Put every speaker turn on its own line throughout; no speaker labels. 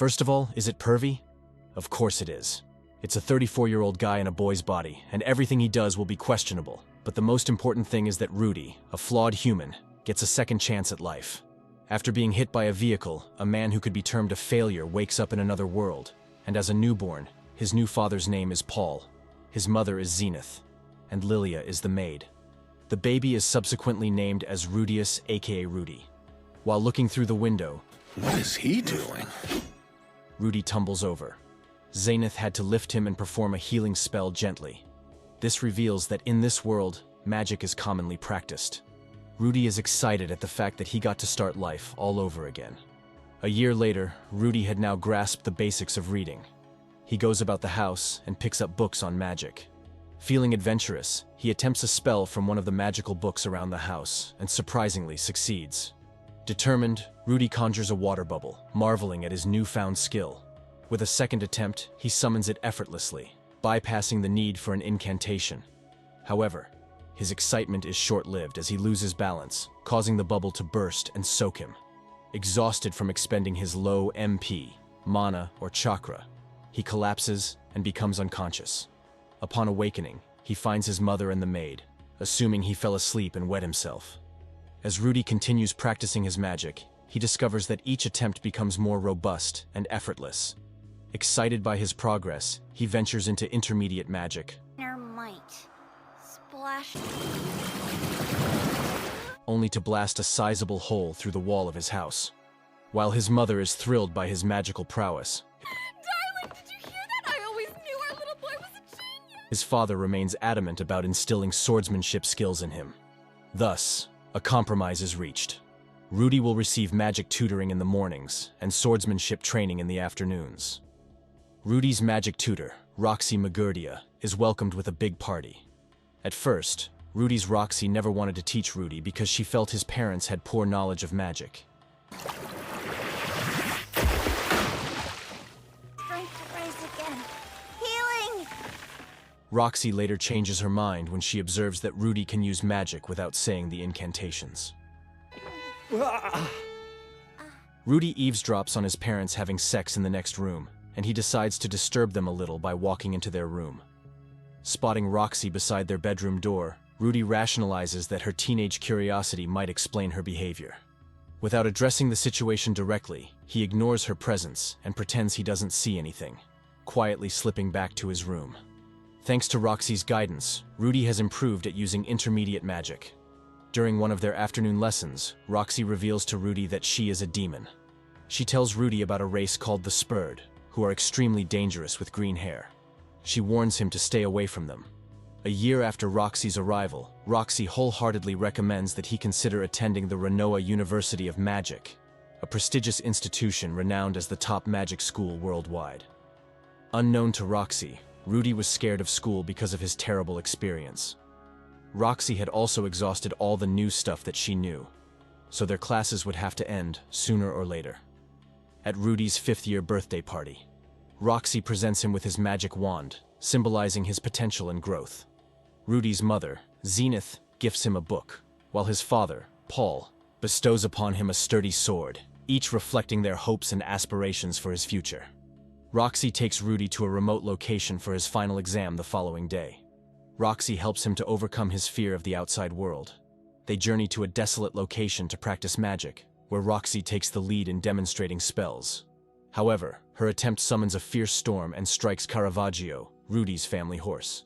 First of all, is it pervy? Of course it is. It's a 34-year-old guy in a boy's body, and everything he does will be questionable. But the most important thing is that Rudy, a flawed human, gets a second chance at life. After being hit by a vehicle, a man who could be termed a failure wakes up in another world, and as a newborn, his new father's name is Paul. His mother is Zenith, and Lilia is the maid. The baby is subsequently named as Rudius, aka Rudy. While looking through the window,
What is he doing?
Rudy tumbles over. Zenith had to lift him and perform a healing spell gently. This reveals that in this world, magic is commonly practiced. Rudy is excited at the fact that he got to start life all over again. A year later, Rudy had now grasped the basics of reading. He goes about the house and picks up books on magic. Feeling adventurous, he attempts a spell from one of the magical books around the house and surprisingly succeeds. Determined, Rudy conjures a water bubble, marveling at his newfound skill. With a second attempt, he summons it effortlessly, bypassing the need for an incantation. However, his excitement is short-lived as he loses balance, causing the bubble to burst and soak him. Exhausted from expending his low MP, mana, or chakra, he collapses and becomes unconscious. Upon awakening, he finds his mother and the maid, assuming he fell asleep and wet himself. As Rudy continues practicing his magic, he discovers that each attempt becomes more robust and effortless. Excited by his progress, he ventures into intermediate magic,
Inner might. Splash.
only to blast a sizable hole through the wall of his house. While his mother is thrilled by his magical prowess,
Darling, did you hear that? I always knew our little boy was a genius.
his father remains adamant about instilling swordsmanship skills in him. Thus, a compromise is reached. Rudy will receive magic tutoring in the mornings and swordsmanship training in the afternoons. Rudy's magic tutor, Roxy Magurdia, is welcomed with a big party. At first, Rudy's Roxy never wanted to teach Rudy because she felt his parents had poor knowledge of magic.
Strength to rise again. Healing!
Roxy later changes her mind when she observes that Rudy can use magic without saying the incantations. Rudy eavesdrops on his parents having sex in the next room, and he decides to disturb them a little by walking into their room. Spotting Roxy beside their bedroom door, Rudy rationalizes that her teenage curiosity might explain her behavior. Without addressing the situation directly, he ignores her presence and pretends he doesn't see anything, quietly slipping back to his room. Thanks to Roxy's guidance, Rudy has improved at using intermediate magic. During one of their afternoon lessons, Roxy reveals to Rudy that she is a demon. She tells Rudy about a race called the Spurred, who are extremely dangerous with green hair. She warns him to stay away from them. A year after Roxy's arrival, Roxy wholeheartedly recommends that he consider attending the Renoa University of Magic, a prestigious institution renowned as the top magic school worldwide. Unknown to Roxy, Rudy was scared of school because of his terrible experience. Roxy had also exhausted all the new stuff that she knew, so their classes would have to end sooner or later. At Rudy's 5th-year birthday party, Roxy presents him with his magic wand, symbolizing his potential and growth. Rudy's mother, Zenith, gifts him a book, while his father, Paul, bestows upon him a sturdy sword, each reflecting their hopes and aspirations for his future. Roxy takes Rudy to a remote location for his final exam the following day. Roxy helps him to overcome his fear of the outside world. They journey to a desolate location to practice magic, where Roxy takes the lead in demonstrating spells. However, her attempt summons a fierce storm and strikes Caravaggio, Rudy's family horse.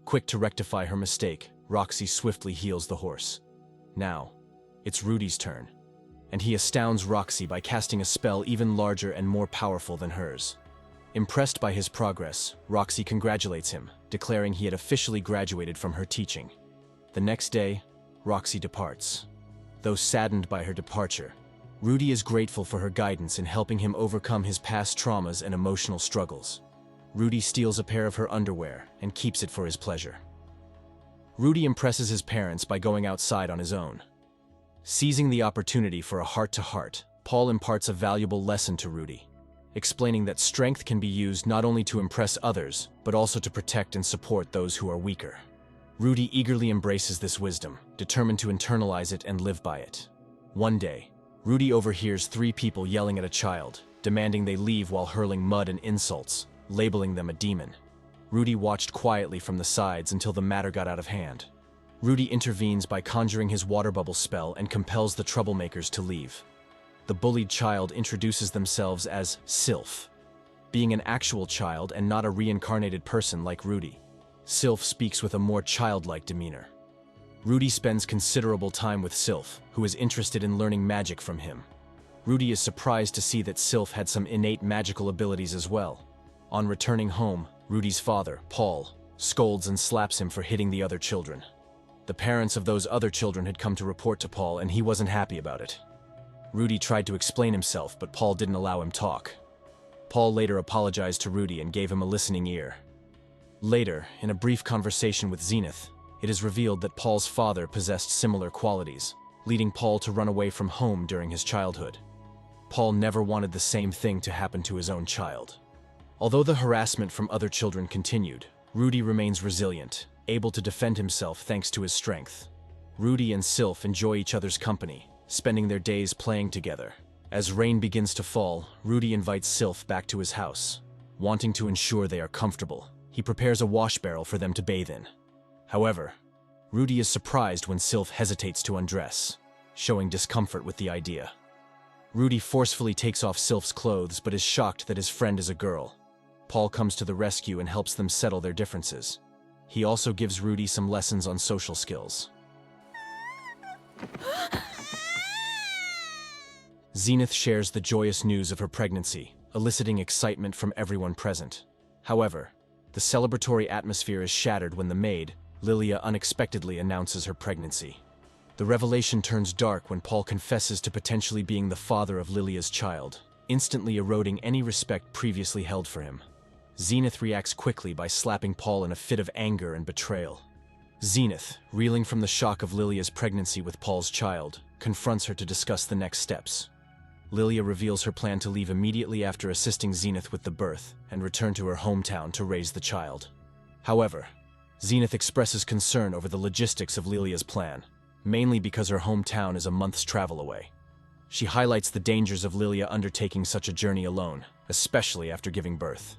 Quick to rectify her mistake, Roxy swiftly heals the horse. Now, it's Rudy's turn, and he astounds Roxy by casting a spell even larger and more powerful than hers. Impressed by his progress, Roxy congratulates him, declaring he had officially graduated from her teaching. The next day, Roxy departs. Though saddened by her departure, Rudy is grateful for her guidance in helping him overcome his past traumas and emotional struggles. Rudy steals a pair of her underwear and keeps it for his pleasure. Rudy impresses his parents by going outside on his own. Seizing the opportunity for a heart-to-heart, Paul imparts a valuable lesson to Rudy, explaining that strength can be used not only to impress others, but also to protect and support those who are weaker. Rudy eagerly embraces this wisdom, determined to internalize it and live by it. One day, Rudy overhears 3 people yelling at a child, demanding they leave while hurling mud and insults, labeling them a demon. Rudy watched quietly from the sides until the matter got out of hand. Rudy intervenes by conjuring his water bubble spell and compels the troublemakers to leave. The bullied child introduces themselves as Sylph, being an actual child and not a reincarnated person like Rudy. Sylph speaks with a more childlike demeanor. Rudy spends considerable time with Sylph, who is interested in learning magic from him. Rudy is surprised to see that Sylph had some innate magical abilities as well. On returning home, Rudy's father, Paul, scolds and slaps him for hitting the other children. The parents of those other children had come to report to Paul, and he wasn't happy about it. Rudy tried to explain himself, but Paul didn't allow him talk. Paul later apologized to Rudy and gave him a listening ear. Later, in a brief conversation with Zenith, it is revealed that Paul's father possessed similar qualities, leading Paul to run away from home during his childhood. Paul never wanted the same thing to happen to his own child. Although the harassment from other children continued, Rudy remains resilient, able to defend himself thanks to his strength. Rudy and Sylph enjoy each other's company, spending their days playing together. As rain begins to fall, Rudy invites Sylph back to his house. Wanting to ensure they are comfortable, he prepares a wash barrel for them to bathe in. However, Rudy is surprised when Sylph hesitates to undress, showing discomfort with the idea. Rudy forcefully takes off Sylph's clothes but is shocked that his friend is a girl. Paul comes to the rescue and helps them settle their differences. He also gives Rudy some lessons on social skills. Zenith shares the joyous news of her pregnancy, eliciting excitement from everyone present. However, the celebratory atmosphere is shattered when the maid, Lilia, unexpectedly announces her pregnancy. The revelation turns dark when Paul confesses to potentially being the father of Lilia's child, instantly eroding any respect previously held for him. Zenith reacts quickly by slapping Paul in a fit of anger and betrayal. Zenith, reeling from the shock of Lilia's pregnancy with Paul's child, confronts her to discuss the next steps. Lilia reveals her plan to leave immediately after assisting Zenith with the birth and return to her hometown to raise the child. However, Zenith expresses concern over the logistics of Lilia's plan, mainly because her hometown is a month's travel away. She highlights the dangers of Lilia undertaking such a journey alone, especially after giving birth.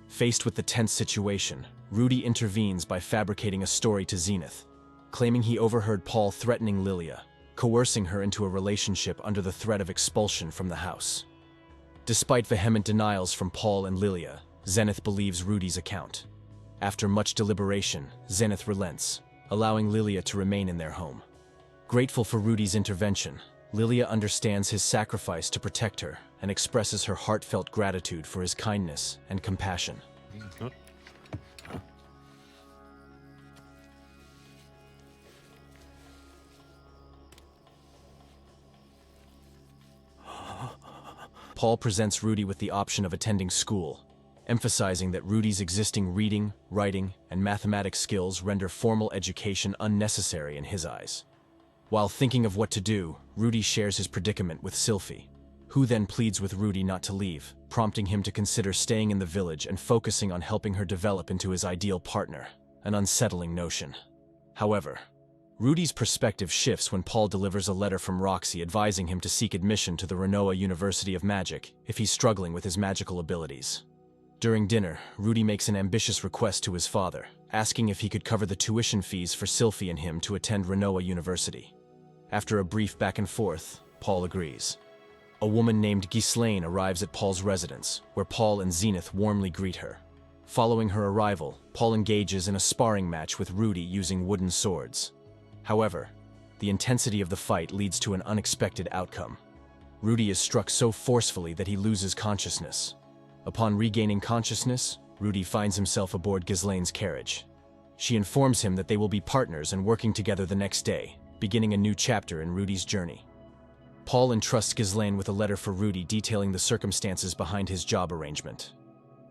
Faced with the tense situation, Rudy intervenes by fabricating a story to Zenith, claiming he overheard Paul threatening Lilia, coercing her into a relationship under the threat of expulsion from the house. Despite vehement denials from Paul and Lilia, Zenith believes Rudy's account. After much deliberation, Zenith relents, allowing Lilia to remain in their home. Grateful for Rudy's intervention, Lilia understands his sacrifice to protect her and expresses her heartfelt gratitude for his kindness and compassion. Paul presents Rudy with the option of attending school, emphasizing that Rudy's existing reading, writing, and mathematics skills render formal education unnecessary in his eyes. While thinking of what to do, Rudy shares his predicament with Sylphie, who then pleads with Rudy not to leave, prompting him to consider staying in the village and focusing on helping her develop into his ideal partner, an unsettling notion. However, Rudy's perspective shifts when Paul delivers a letter from Roxy advising him to seek admission to the Renoa University of Magic if he's struggling with his magical abilities. During dinner, Rudy makes an ambitious request to his father, asking if he could cover the tuition fees for Sylphie and him to attend Renoa University. After a brief back and forth, Paul agrees. A woman named Ghislaine arrives at Paul's residence, where Paul and Zenith warmly greet her. Following her arrival, Paul engages in a sparring match with Rudy using wooden swords. However, the intensity of the fight leads to an unexpected outcome. Rudy is struck so forcefully that he loses consciousness. Upon regaining consciousness, Rudy finds himself aboard Ghislaine's carriage. She informs him that they will be partners and working together the next day, beginning a new chapter in Rudy's journey. Paul entrusts Ghislaine with a letter for Rudy detailing the circumstances behind his job arrangement.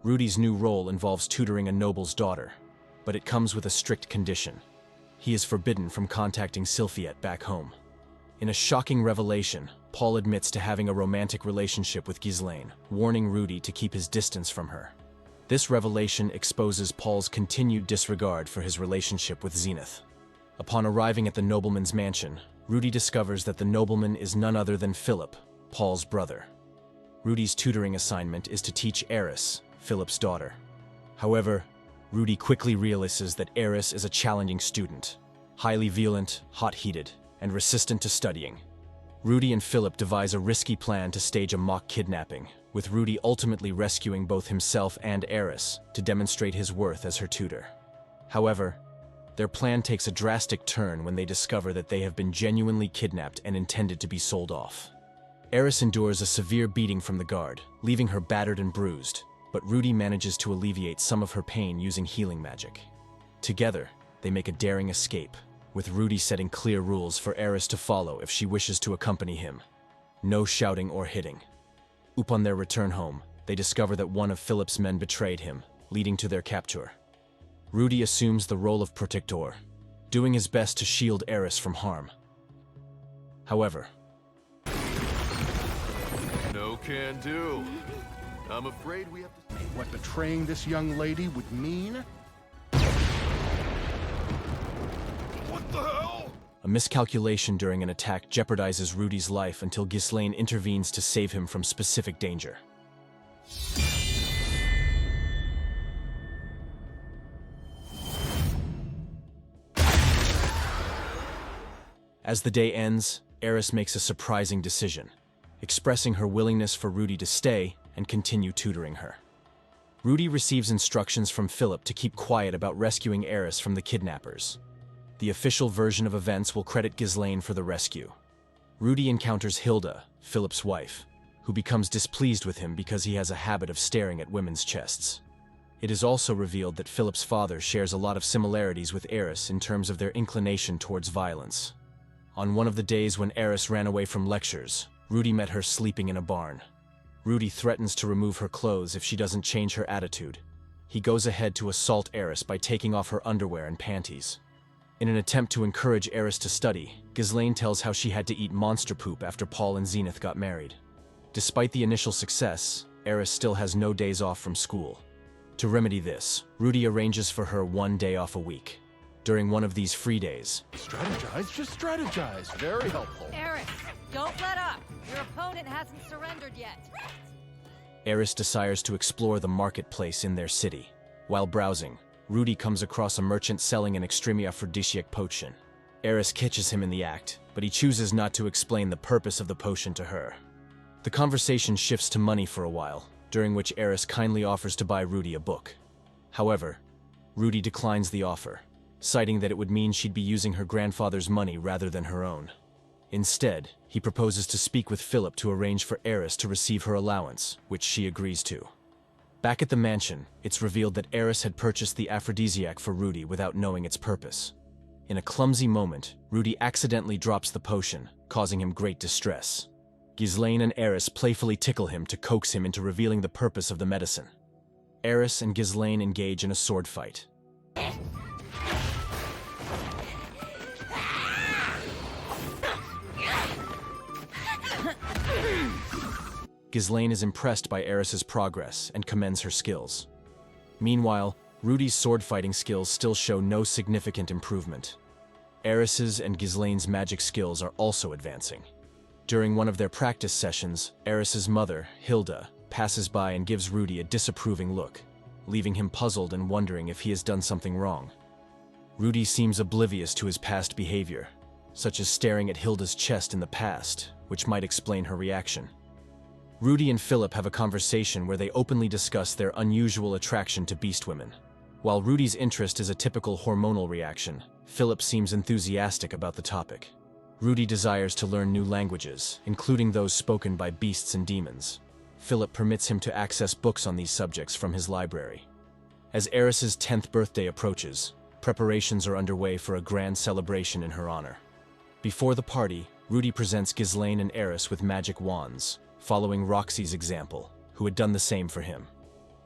Rudy's new role involves tutoring a noble's daughter, but it comes with a strict condition. He is forbidden from contacting Sylphiette back home. In a shocking revelation, Paul admits to having a romantic relationship with Ghislaine, warning Rudy to keep his distance from her. This revelation exposes Paul's continued disregard for his relationship with Zenith. Upon arriving at the nobleman's mansion, Rudy discovers that the nobleman is none other than Philip, Paul's brother. Rudy's tutoring assignment is to teach Eris, Philip's daughter. However, Rudy quickly realizes that Eris is a challenging student, highly violent, hot-headed, and resistant to studying. Rudy and Philip devise a risky plan to stage a mock kidnapping, with Rudy ultimately rescuing both himself and Eris to demonstrate his worth as her tutor. However, their plan takes a drastic turn when they discover that they have been genuinely kidnapped and intended to be sold off. Eris endures a severe beating from the guard, leaving her battered and bruised, but Rudy manages to alleviate some of her pain using healing magic. Together, they make a daring escape, with Rudy setting clear rules for Eris to follow if she wishes to accompany him. No shouting or hitting. Upon their return home, they discover that one of Philip's men betrayed him, leading to their capture. Rudy assumes the role of protector, doing his best to shield Eris from harm. However,
no can do. I'm afraid we have to...
What betraying this young lady would mean?
What the hell?
a miscalculation during an attack jeopardizes Rudy's life until Ghislaine intervenes to save him from specific danger. As the day ends, Eris makes a surprising decision, expressing her willingness for Rudy to stay and continue tutoring her. Rudy receives instructions from Philip to keep quiet about rescuing Eris from the kidnappers. The official version of events will credit Ghislaine for the rescue. Rudy encounters Hilda, Philip's wife, who becomes displeased with him because he has a habit of staring at women's chests. It is also revealed that Philip's father shares a lot of similarities with Eris in terms of their inclination towards violence. On one of the days when Eris ran away from lectures, Rudy met her sleeping in a barn. Rudy threatens to remove her clothes if she doesn't change her attitude. He goes ahead to assault Eris by taking off her underwear and panties. In an attempt to encourage Eris to study, Ghislaine tells how she had to eat monster poop after Paul and Zenith got married. Despite the initial success, Eris still has no days off from school. To remedy this, Rudy arranges for her one day off a week. During one of these free days,
Strategize, just strategize. Very helpful.
Eris, don't let up. Your opponent hasn't surrendered yet.
Eris desires to explore the marketplace in their city. While browsing, Rudy comes across a merchant selling an extremely aphrodisiac potion. Eris catches him in the act, but he chooses not to explain the purpose of the potion to her. The conversation shifts to money for a while, during which Eris kindly offers to buy Rudy a book. However, Rudy declines the offer, citing that it would mean she'd be using her grandfather's money rather than her own. Instead, he proposes to speak with Philip to arrange for Eris to receive her allowance, which she agrees to. Back at the mansion, it's revealed that Eris had purchased the aphrodisiac for Rudy without knowing its purpose. In a clumsy moment, Rudy accidentally drops the potion, causing him great distress. Ghislaine and Eris playfully tickle him to coax him into revealing the purpose of the medicine. Eris and Ghislaine engage in a sword fight. Ghislaine is impressed by Eris's progress and commends her skills. Meanwhile, Rudy's sword-fighting skills still show no significant improvement. Eris's and Ghislaine's magic skills are also advancing. During one of their practice sessions, Eris's mother, Hilda, passes by and gives Rudy a disapproving look, leaving him puzzled and wondering if he has done something wrong. Rudy seems oblivious to his past behavior, such as staring at Hilda's chest in the past, which might explain her reaction. Rudy and Philip have a conversation where they openly discuss their unusual attraction to beast women. While Rudy's interest is a typical hormonal reaction, Philip seems enthusiastic about the topic. Rudy desires to learn new languages, including those spoken by beasts and demons. Philip permits him to access books on these subjects from his library. As Eris's 10th birthday approaches, preparations are underway for a grand celebration in her honor. Before the party, Rudy presents Ghislaine and Eris with magic wands, following Roxy's example, who had done the same for him.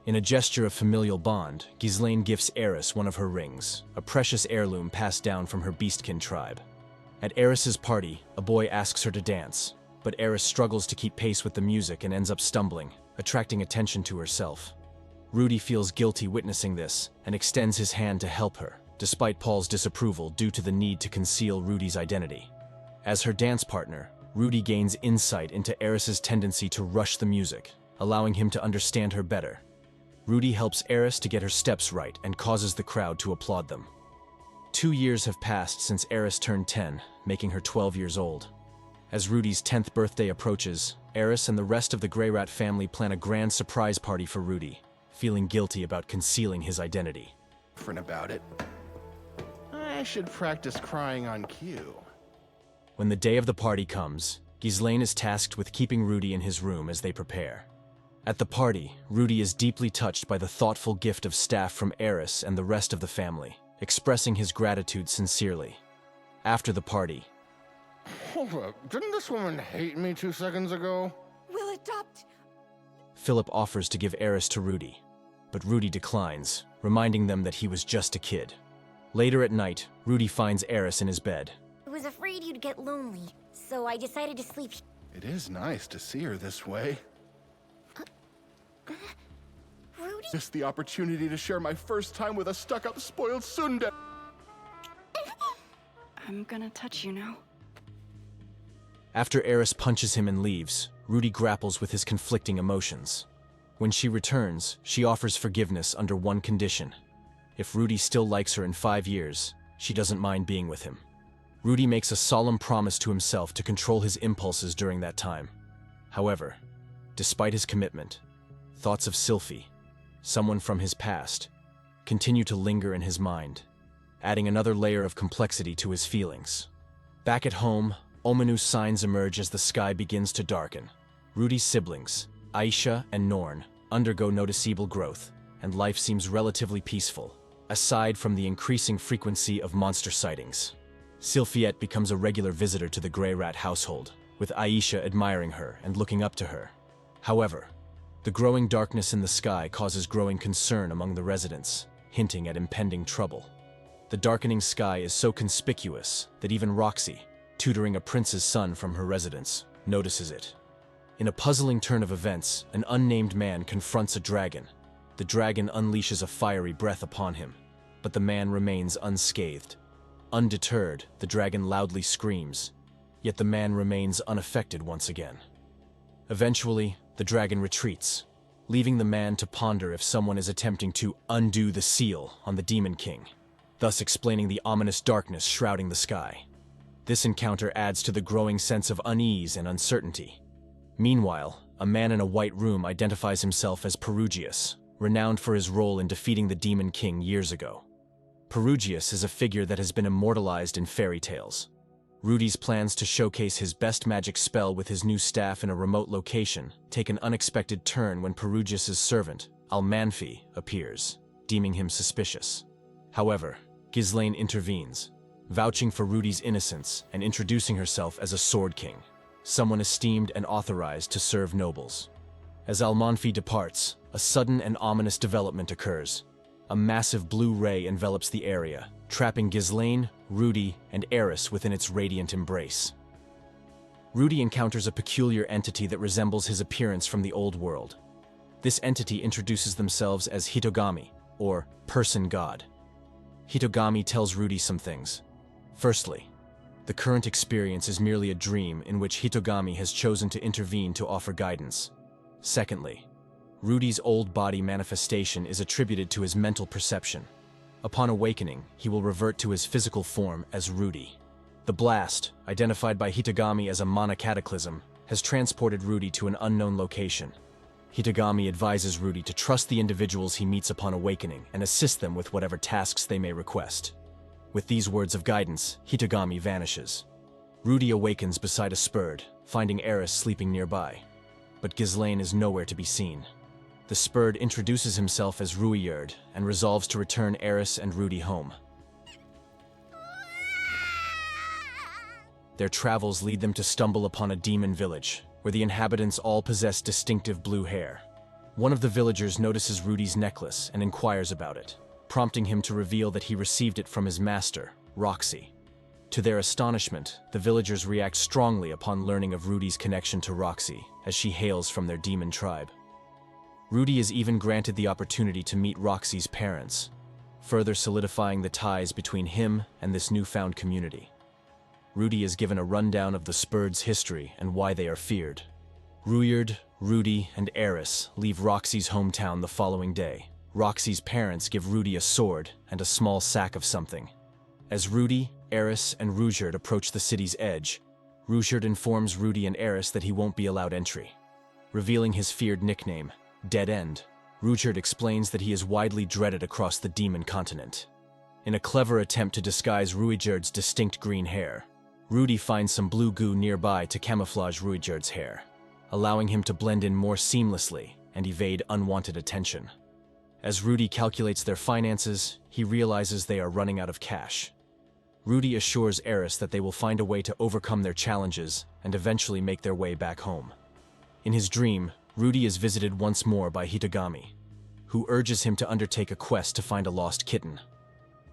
In a gesture of familial bond, Ghislaine gifts Eris one of her rings, a precious heirloom passed down from her beastkin tribe. At Eris's party, a boy asks her to dance, but Eris struggles to keep pace with the music and ends up stumbling, attracting attention to herself. Rudy feels guilty witnessing this and extends his hand to help her, despite Paul's disapproval due to the need to conceal Rudy's identity. As her dance partner, Rudy gains insight into Eris's tendency to rush the music, allowing him to understand her better. Rudy helps Eris to get her steps right and causes the crowd to applaud them. 2 years have passed since Eris turned 10, making her 12 years old. As Rudy's 10th birthday approaches, Eris and the rest of the Grey Rat family plan a grand surprise party for Rudy, feeling guilty about concealing his identity.
Different about it. I should practice crying on cue.
When the day of the party comes, Ghislaine is tasked with keeping Rudy in his room as they prepare. At the party, Rudy is deeply touched by the thoughtful gift of staff from Eris and the rest of the family, expressing his gratitude sincerely. After the party,
Hold up, didn't this woman hate me 2 seconds ago?
We'll adopt.
Philip offers to give Eris to Rudy, but Rudy declines, reminding them that he was just a kid. Later at night, Rudy finds Eris in his bed.
I was afraid you'd get lonely, so I decided to sleep.
It is nice to see her this way.
Rudy?
Just the opportunity to share my first time with a stuck-up spoiled tsundere.
I'm gonna touch you now.
After Eris punches him and leaves, Rudy grapples with his conflicting emotions. When she returns, she offers forgiveness under one condition. If Rudy still likes her in 5 years, she doesn't mind being with him. Rudy makes a solemn promise to himself to control his impulses during that time. However, despite his commitment, thoughts of Sylphie, someone from his past, continue to linger in his mind, adding another layer of complexity to his feelings. Back at home, ominous signs emerge as the sky begins to darken. Rudy's siblings, Aisha and Norn, undergo noticeable growth, and life seems relatively peaceful, aside from the increasing frequency of monster sightings. Sylphiette becomes a regular visitor to the Grey Rat household, with Aisha admiring her and looking up to her. However, the growing darkness in the sky causes growing concern among the residents, hinting at impending trouble. The darkening sky is so conspicuous that even Roxy, tutoring a prince's son from her residence, notices it. In a puzzling turn of events, an unnamed man confronts a dragon. The dragon unleashes a fiery breath upon him, but the man remains unscathed. Undeterred, the dragon loudly screams, yet the man remains unaffected once again. Eventually, the dragon retreats, leaving the man to ponder if someone is attempting to undo the seal on the Demon King, thus explaining the ominous darkness shrouding the sky. This encounter adds to the growing sense of unease and uncertainty. Meanwhile, a man in a white room identifies himself as Perugius, renowned for his role in defeating the Demon King years ago. Perugius is a figure that has been immortalized in fairy tales. Rudy's plans to showcase his best magic spell with his new staff in a remote location take an unexpected turn when Perugius's servant, Almanfi, appears, deeming him suspicious. However, Ghislaine intervenes, vouching for Rudy's innocence and introducing herself as a Sword King, someone esteemed and authorized to serve nobles. As Almanfi departs, a sudden and ominous development occurs. A massive blue ray envelops the area, trapping Ghislaine, Rudy, and Eris within its radiant embrace. Rudy encounters a peculiar entity that resembles his appearance from the old world. This entity introduces themselves as Hitogami, or Person God. Hitogami tells Rudy some things. Firstly, the current experience is merely a dream in which Hitogami has chosen to intervene to offer guidance. Secondly, Rudy's old body manifestation is attributed to his mental perception. Upon awakening, he will revert to his physical form as Rudy. The blast, identified by Hitogami as a monocataclysm, has transported Rudy to an unknown location. Hitogami advises Rudy to trust the individuals he meets upon awakening and assist them with whatever tasks they may request. With these words of guidance, Hitogami vanishes. Rudy awakens beside a spurd, finding Eris sleeping nearby. But Ghislaine is nowhere to be seen. The spurd introduces himself as Ruiyerd and resolves to return Eris and Rudy home. Their travels lead them to stumble upon a demon village, where the inhabitants all possess distinctive blue hair. One of the villagers notices Rudy's necklace and inquires about it, prompting him to reveal that he received it from his master, Roxy. To their astonishment, the villagers react strongly upon learning of Rudy's connection to Roxy, as she hails from their demon tribe. Rudy is even granted the opportunity to meet Roxy's parents, further solidifying the ties between him and this newfound community. Rudy is given a rundown of the Spurs' history and why they are feared. Rudyard, Rudy, and Eris leave Roxy's hometown the following day. Roxy's parents give Rudy a sword and a small sack of something. As Rudy, Eris, and Rudyard approach the city's edge, Rudyard informs Rudy and Eris that he won't be allowed entry. Revealing his feared nickname, Dead End, Rudyard explains that he is widely dreaded across the demon continent. In a clever attempt to disguise Rudyard's distinct green hair, Rudy finds some blue goo nearby to camouflage Rudyard's hair, allowing him to blend in more seamlessly and evade unwanted attention. As Rudy calculates their finances, he realizes they are running out of cash. Rudy assures Eris that they will find a way to overcome their challenges and eventually make their way back home. In his dream, Rudy is visited once more by Hitogami, who urges him to undertake a quest to find a lost kitten.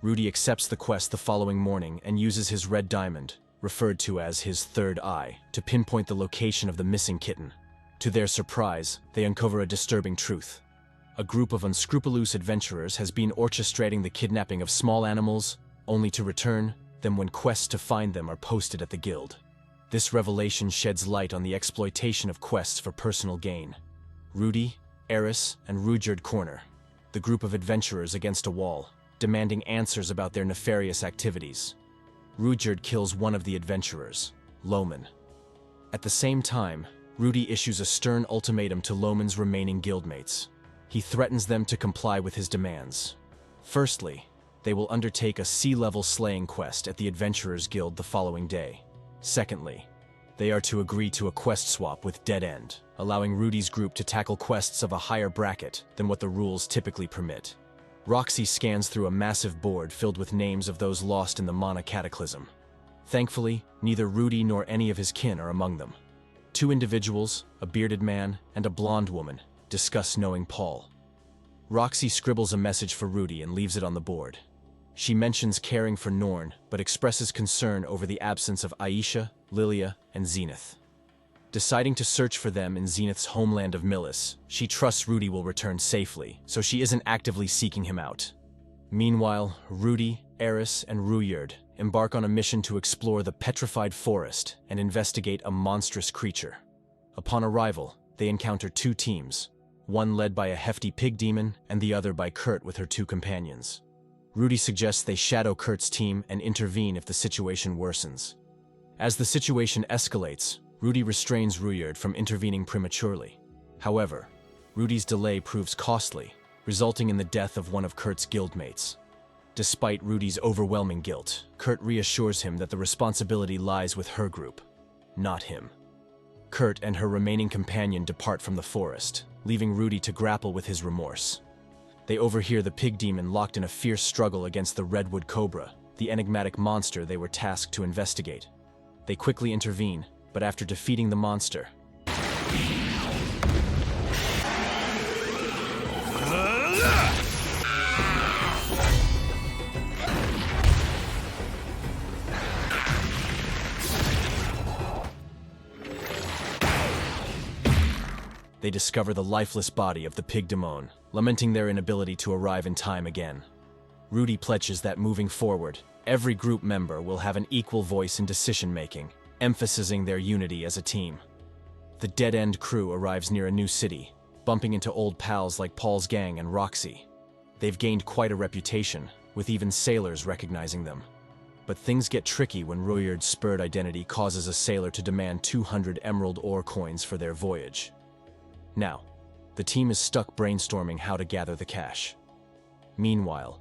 Rudy accepts the quest the following morning and uses his red diamond, referred to as his third eye, to pinpoint the location of the missing kitten. To their surprise, they uncover a disturbing truth. A group of unscrupulous adventurers has been orchestrating the kidnapping of small animals, only to return them when quests to find them are posted at the guild. This revelation sheds light on the exploitation of quests for personal gain. Rudy, Eris, and Rudyard corner the group of adventurers against a wall, demanding answers about their nefarious activities. Rudyard kills one of the adventurers, Loman. At the same time, Rudy issues a stern ultimatum to Loman's remaining guildmates. He threatens them to comply with his demands. Firstly, they will undertake a sea-level slaying quest at the Adventurers Guild the following day. Secondly, they are to agree to a quest swap with Dead End, allowing Rudy's group to tackle quests of a higher bracket than what the rules typically permit. Roxy scans through a massive board filled with names of those lost in the Mana Cataclysm. Thankfully, neither Rudy nor any of his kin are among them. Two individuals, a bearded man and a blonde woman, discuss knowing Paul. Roxy scribbles a message for Rudy and leaves it on the board. She mentions caring for Norn, but expresses concern over the absence of Aisha, Lilia, and Zenith. Deciding to search for them in Zenith's homeland of Millis, she trusts Rudy will return safely, so she isn't actively seeking him out. Meanwhile, Rudy, Eris, and Rudyard embark on a mission to explore the petrified forest and investigate a monstrous creature. Upon arrival, they encounter two teams, one led by a hefty pig demon and the other by Kurt with her two companions. Rudy suggests they shadow Kurt's team and intervene if the situation worsens. As the situation escalates, Rudy restrains Rudyard from intervening prematurely. However, Rudy's delay proves costly, resulting in the death of one of Kurt's guildmates. Despite Rudy's overwhelming guilt, Kurt reassures him that the responsibility lies with her group, not him. Kurt and her remaining companion depart from the forest, leaving Rudy to grapple with his remorse. They overhear the pig demon locked in a fierce struggle against the redwood cobra, the enigmatic monster they were tasked to investigate. They quickly intervene, but after defeating the monster, they discover the lifeless body of the pig demon, lamenting their inability to arrive in time again. Rudy pledges that moving forward, every group member will have an equal voice in decision-making, emphasizing their unity as a team. The Dead End crew arrives near a new city, bumping into old pals like Paul's gang and Roxy. They've gained quite a reputation, with even sailors recognizing them. But things get tricky when Rudyard's spurred identity causes a sailor to demand 200 emerald ore coins for their voyage. Now, the team is stuck brainstorming how to gather the cash. Meanwhile,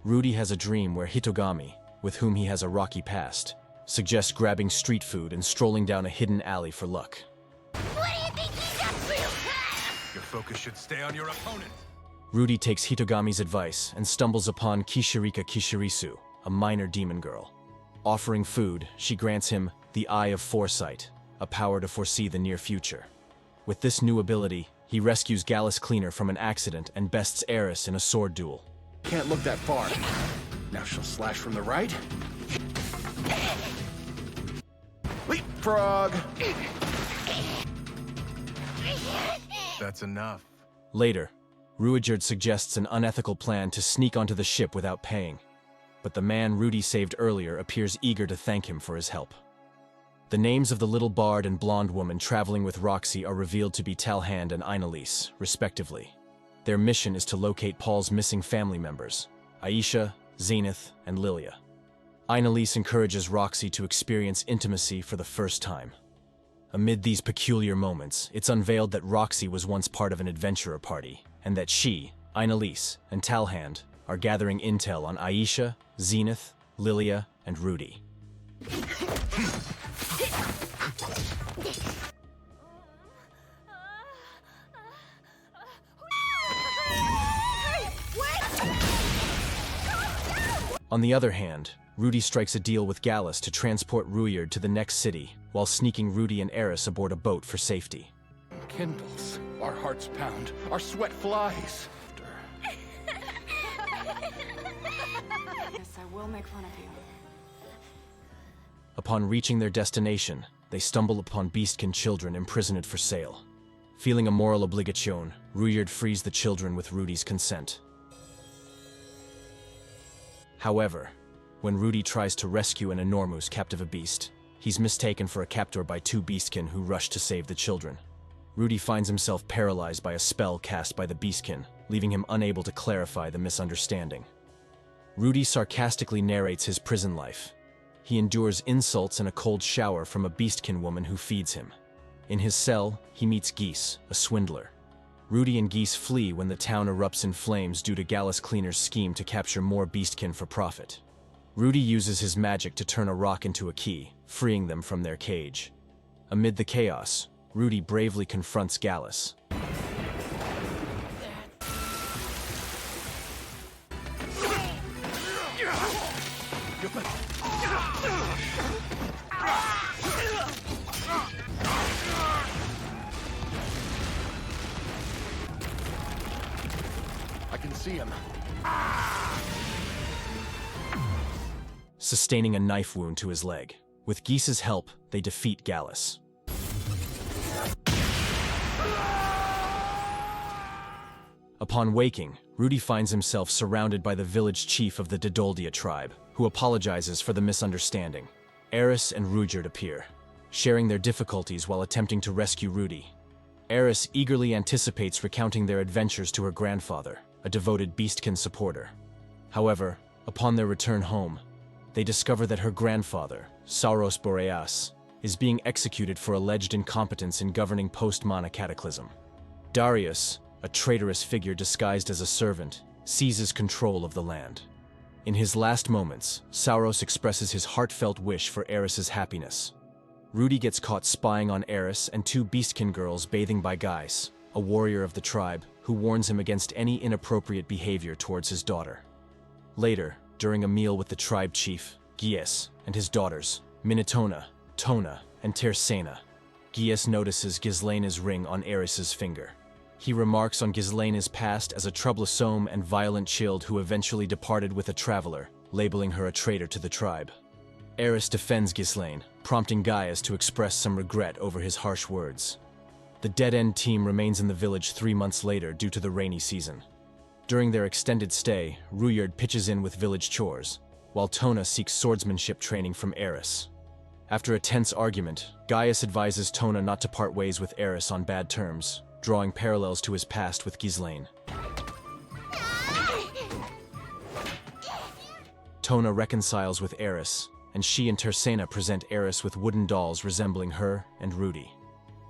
Rudy has a dream where Hitogami, with whom he has a rocky past, suggests grabbing street food and strolling down a hidden alley for luck.
What do you think he's up to?
Your focus should stay on your opponent.
Rudy takes Hitogami's advice and stumbles upon Kishirika Kishirisu, a minor demon girl. Offering food, she grants him the Eye of Foresight, a power to foresee the near future. With this new ability, he rescues Gallus Cleaner from an accident and bests Eris in a sword duel.
Can't look that far. Now she'll slash from the right. Leapfrog!
That's enough.
Later, Rudyard suggests an unethical plan to sneak onto the ship without paying. but the man Rudy saved earlier appears eager to thank him for his help. The names of the little bard and blonde woman traveling with Roxy are revealed to be Talhand and Annalise, respectively. Their mission is to locate Paul's missing family members, Aisha, Zenith, and Lilia. Annalise encourages Roxy to experience intimacy for the first time. Amid these peculiar moments, it's unveiled that Roxy was once part of an adventurer party, and that she, Annalise, and Talhand are gathering intel on Aisha, Zenith, Lilia, and Rudy. On the other hand, Rudy strikes a deal with Gallus to transport Rudyard to the next city, while sneaking Rudy and Eris aboard a boat for safety.
Kindles. Our hearts pound. Our sweat flies.
Yes, I will make fun of you.
Upon reaching their destination, they stumble upon beastkin children imprisoned for sale. Feeling a moral obligation, Rudyard frees the children with Rudy's consent. However, when Rudy tries to rescue an enormous captive beast, he's mistaken for a captor by two beastkin who rush to save the children. Rudy finds himself paralyzed by a spell cast by the beastkin, leaving him unable to clarify the misunderstanding. Rudy sarcastically narrates his prison life. He endures insults and a cold shower from a beastkin woman who feeds him. In his cell, he meets Geese, a swindler. Rudy and Geese flee when the town erupts in flames due to Gallus Cleaner's scheme to capture more beastkin for profit. Rudy uses his magic to turn a rock into a key, freeing them from their cage. Amid the chaos, Rudy bravely confronts Gallus.
I can see him.
Sustaining a knife wound to his leg. With Geese's help, they defeat Gallus. Upon waking, Rudy finds himself surrounded by the village chief of the Didoldia tribe, who apologizes for the misunderstanding. Eris and Rudyard appear, sharing their difficulties while attempting to rescue Rudy. Eris eagerly anticipates recounting their adventures to her grandfather, a devoted beastkin supporter. However, upon their return home, they discover that her grandfather, Sauros Boreas, is being executed for alleged incompetence in governing post-Mana Cataclysm. Darius, a traitorous figure disguised as a servant, seizes control of the land. In his last moments, Sauros expresses his heartfelt wish for Eris's happiness. Rudy gets caught spying on Eris and two beastkin girls bathing by Gaius, a warrior of the tribe, who warns him against any inappropriate behavior towards his daughter. Later, during a meal with the tribe chief, Gaius, and his daughters, Minotona, Tona, and Tersena, Gaius notices Ghislaine's ring on Eris's finger. He remarks on Ghislaine's past as a troublesome and violent child who eventually departed with a traveler, labeling her a traitor to the tribe. Eris defends Ghislaine, prompting Gaius to express some regret over his harsh words. The Dead End team remains in the village 3 months later due to the rainy season. During their extended stay, Rudyard pitches in with village chores, while Tona seeks swordsmanship training from Eris. After a tense argument, Gaius advises Tona not to part ways with Eris on bad terms, drawing parallels to his past with Ghislaine. Tona reconciles with Eris, and she and Tersena present Eris with wooden dolls resembling her and Rudy.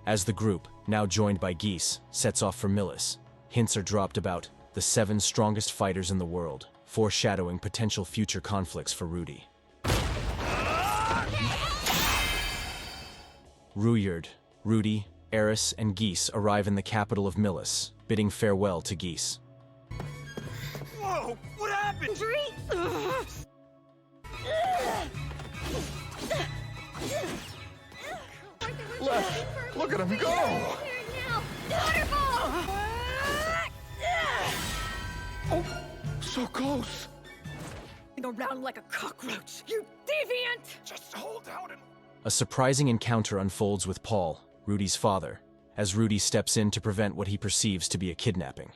As the group, now joined by Geese, sets off for Millis, hints are dropped about the 7 strongest fighters in the world, foreshadowing potential future conflicts for Rudy. Rudyard, Rudy, Eris, and Geese arrive in the capital of Millis, bidding farewell to Geese.
Whoa! What happened?
Look at him go! Oh, so close.
Around like a cockroach, you deviant!
Just hold out and...
A surprising encounter unfolds with Paul, Rudy's father, as Rudy steps in to prevent what he perceives to be a kidnapping.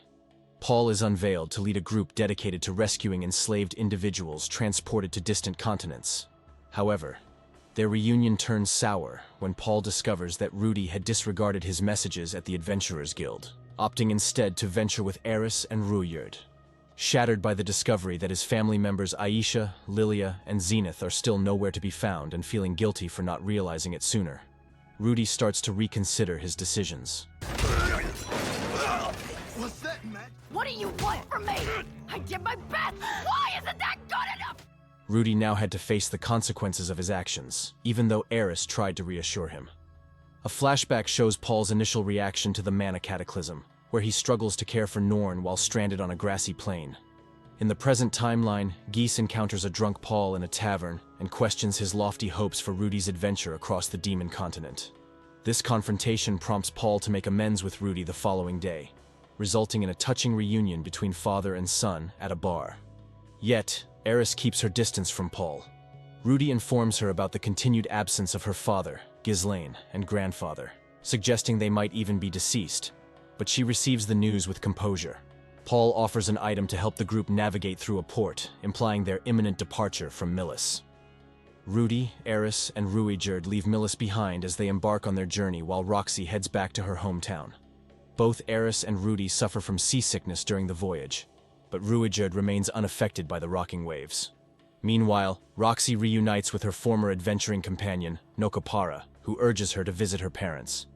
Paul is unveiled to lead a group dedicated to rescuing enslaved individuals transported to distant continents. However, their reunion turns sour when Paul discovers that Rudy had disregarded his messages at the Adventurers Guild, opting instead to venture with Eris and Ruijerd. Shattered by the discovery that his family members Aisha, Lilia, and Zenith are still nowhere to be found and feeling guilty for not realizing it sooner, Rudy starts to reconsider his decisions.
What's that, Matt?
What do you want from me? I did my best! Why isn't that good enough?
Rudy now had to face the consequences of his actions, even though Eris tried to reassure him. A flashback shows Paul's initial reaction to the mana cataclysm, where he struggles to care for Norn while stranded on a grassy plain. In the present timeline, Geese encounters a drunk Paul in a tavern and questions his lofty hopes for Rudy's adventure across the demon continent. This confrontation prompts Paul to make amends with Rudy the following day, resulting in a touching reunion between father and son at a bar. Yet, Eris keeps her distance from Paul. Rudy informs her about the continued absence of her father, Ghislaine, and grandfather, suggesting they might even be deceased, but she receives the news with composure. Paul offers an item to help the group navigate through a port, implying their imminent departure from Millis. Rudy, Eris, and Ruijerd leave Millis behind as they embark on their journey while Roxy heads back to her hometown. Both Eris and Rudy suffer from seasickness during the voyage, but Ruijerd remains unaffected by the rocking waves. Meanwhile, Roxy reunites with her former adventuring companion, Nokopara, who urges her to visit her parents.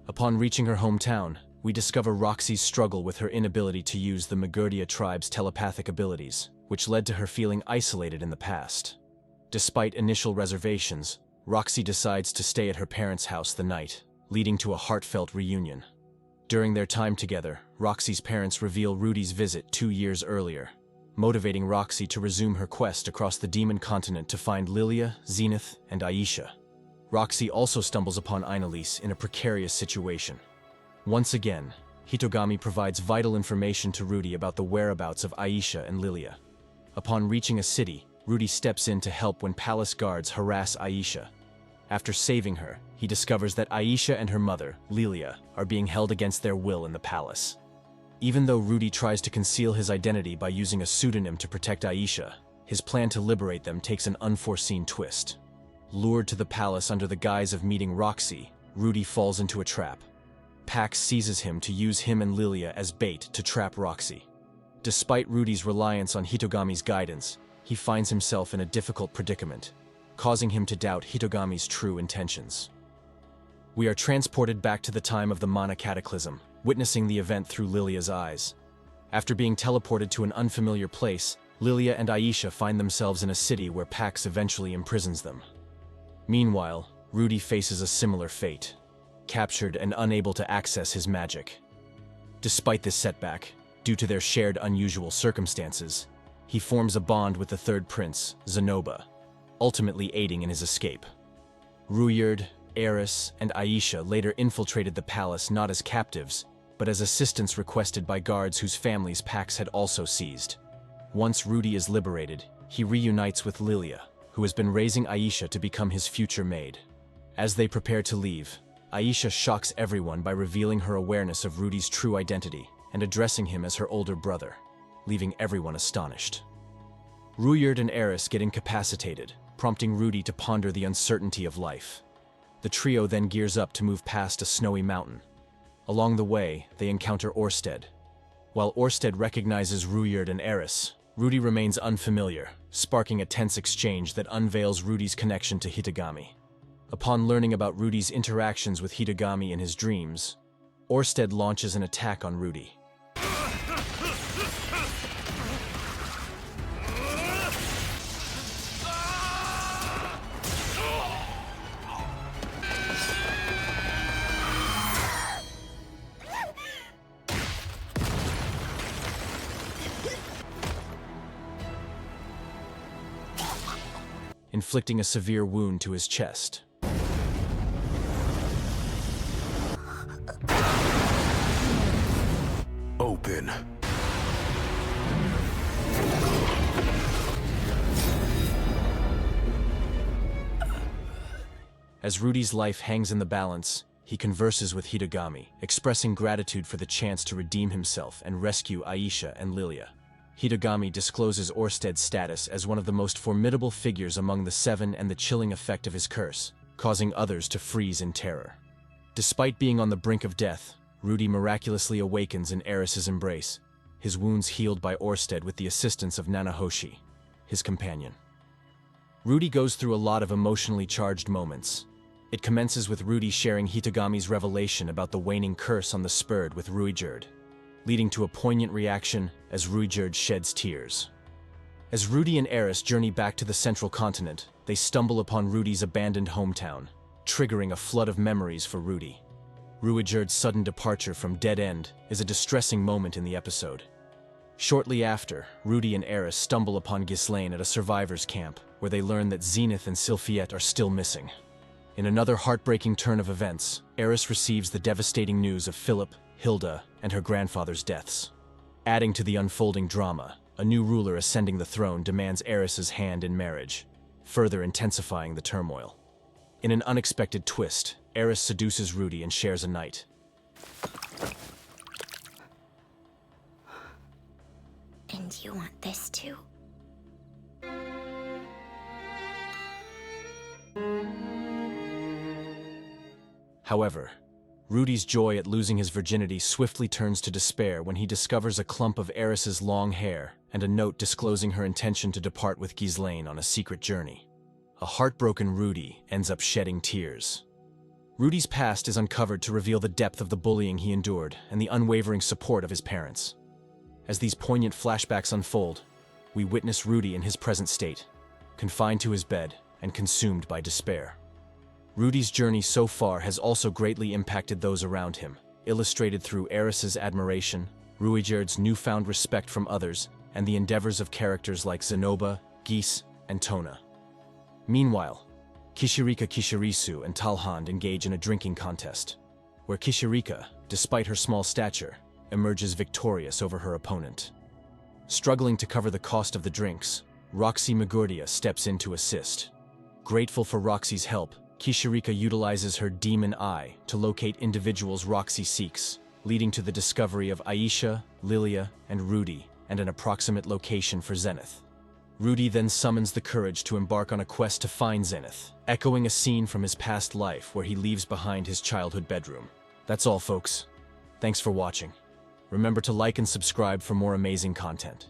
Upon reaching her hometown, we discover Roxy's struggle with her inability to use the Magurdia tribe's telepathic abilities, which led to her feeling isolated in the past. Despite initial reservations, Roxy decides to stay at her parents' house the night, leading to a heartfelt reunion. During their time together, Roxy's parents reveal Rudy's visit 2 years earlier, motivating Roxy to resume her quest across the demon continent to find Lilia, Zenith, and Aisha. Roxy also stumbles upon Annalise in a precarious situation. Once again, Hitogami provides vital information to Rudy about the whereabouts of Aisha and Lilia. Upon reaching a city, Rudy steps in to help when palace guards harass Aisha. After saving her, he discovers that Aisha and her mother, Lilia, are being held against their will in the palace. Even though Rudy tries to conceal his identity by using a pseudonym to protect Aisha, his plan to liberate them takes an unforeseen twist. Lured to the palace under the guise of meeting Roxy, Rudy falls into a trap. Pax seizes him to use him and Lilia as bait to trap Roxy. Despite Rudy's reliance on Hitogami's guidance, he finds himself in a difficult predicament, causing him to doubt Hitogami's true intentions. We are transported back to the time of the Mana Cataclysm, witnessing the event through Lilia's eyes. After being teleported to an unfamiliar place, Lilia and Aisha find themselves in a city where Pax eventually imprisons them. Meanwhile, Rudy faces a similar fate, captured and unable to access his magic. Despite this setback, due to their shared unusual circumstances, he forms a bond with the third prince, Zenoba, ultimately aiding in his escape. Ruijerd, Eris, and Aisha later infiltrated the palace not as captives, but as assistants requested by guards whose families Pax had also seized. Once Rudy is liberated, he reunites with Lilia, who has been raising Aisha to become his future maid. As they prepare to leave, Aisha shocks everyone by revealing her awareness of Rudy's true identity and addressing him as her older brother, leaving everyone astonished. Ruijerd and Eris get incapacitated, prompting Rudy to ponder the uncertainty of life. The trio then gears up to move past a snowy mountain. Along the way, they encounter Orsted. While Orsted recognizes Ruijerd and Eris, Rudy remains unfamiliar, sparking a tense exchange that unveils Rudy's connection to Hitogami. Upon learning about Rudy's interactions with Hitogami in his dreams, Orsted launches an attack on Rudy. Inflicting a severe wound to his chest.
Open.
As Rudy's life hangs in the balance, he converses with Hitagami, expressing gratitude for the chance to redeem himself and rescue Aisha and Lilia. Hitagami discloses Orsted's status as one of the most formidable figures among the seven and the chilling effect of his curse, causing others to freeze in terror. Despite being on the brink of death, Rudy miraculously awakens in Eris's embrace, his wounds healed by Orsted with the assistance of Nanahoshi, his companion. Rudy goes through a lot of emotionally charged moments. It commences with Rudy sharing Hitagami's revelation about the waning curse on the Spurred with Ruijerd, leading to a poignant reaction as Ruijerd sheds tears. As Rudy and Eris journey back to the central continent, they stumble upon Rudy's abandoned hometown, triggering a flood of memories for Rudy. Ruijerd's sudden departure from Dead End is a distressing moment in the episode. Shortly after, Rudy and Eris stumble upon Ghislaine at a survivors' camp, where they learn that Zenith and Sylphiette are still missing. In another heartbreaking turn of events, Eris receives the devastating news of Philip, Hilda, and her grandfather's deaths. Adding to the unfolding drama, a new ruler ascending the throne demands Eris's hand in marriage, further intensifying the turmoil. In an unexpected twist, Eris seduces Rudy and shares a night.
And you want this too?
However, Rudy's joy at losing his virginity swiftly turns to despair when he discovers a clump of Eris's long hair and a note disclosing her intention to depart with Ghislaine on a secret journey. A heartbroken Rudy ends up shedding tears. Rudy's past is uncovered to reveal the depth of the bullying he endured and the unwavering support of his parents. As these poignant flashbacks unfold, we witness Rudy in his present state, confined to his bed and consumed by despair. Rudy's journey so far has also greatly impacted those around him, illustrated through Eris's admiration, Ruijerd's newfound respect from others, and the endeavors of characters like Zenoba, Geese, and Tona. Meanwhile, Kishirika Kishirisu and Talhand engage in a drinking contest, where Kishirika, despite her small stature, emerges victorious over her opponent. Struggling to cover the cost of the drinks, Roxy Magurdia steps in to assist. Grateful for Roxy's help, Kishirika utilizes her demon eye to locate individuals Roxy seeks, leading to the discovery of Aisha, Lilia, and Rudy, and an approximate location for Zenith. Rudy then summons the courage to embark on a quest to find Zenith, echoing a scene from his past life where he leaves behind his childhood bedroom. That's all, folks. Thanks for watching. Remember to like and subscribe for more amazing content.